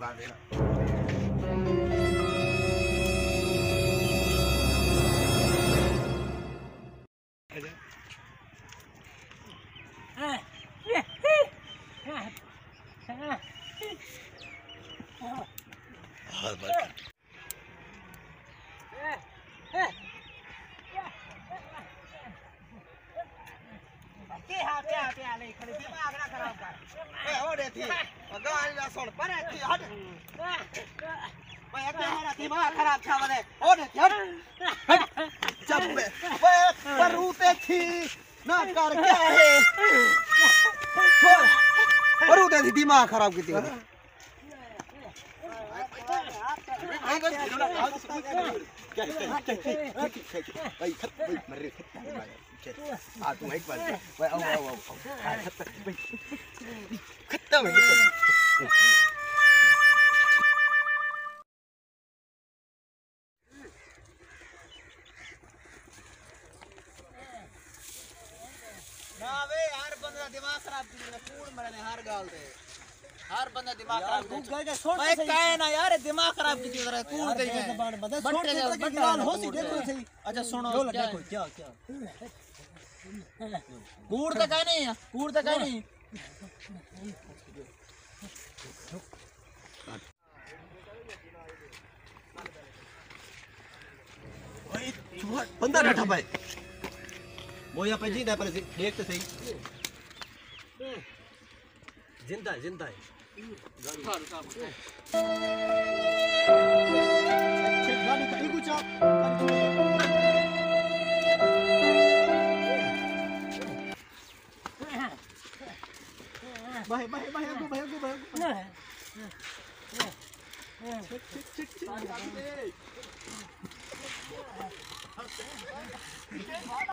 गावे दिमाग खराब की खत्म दिमाग खराब हर बंदा दिमाग खराब भाई काहे ना यार दिमाग खराब की चीज रहा कूड़ गई है बट्टे हो सी देखो सही अच्छा सुनो क्या क्या क्या कूड़ तो काहे नहीं है कूड़ तो काहे नहीं भाई बंदा बैठा भाई वो यहाँ पे जिंदा है पर देख तो सही जिंदा है जिंदा है भाई भाई भाई भाई भाई भाई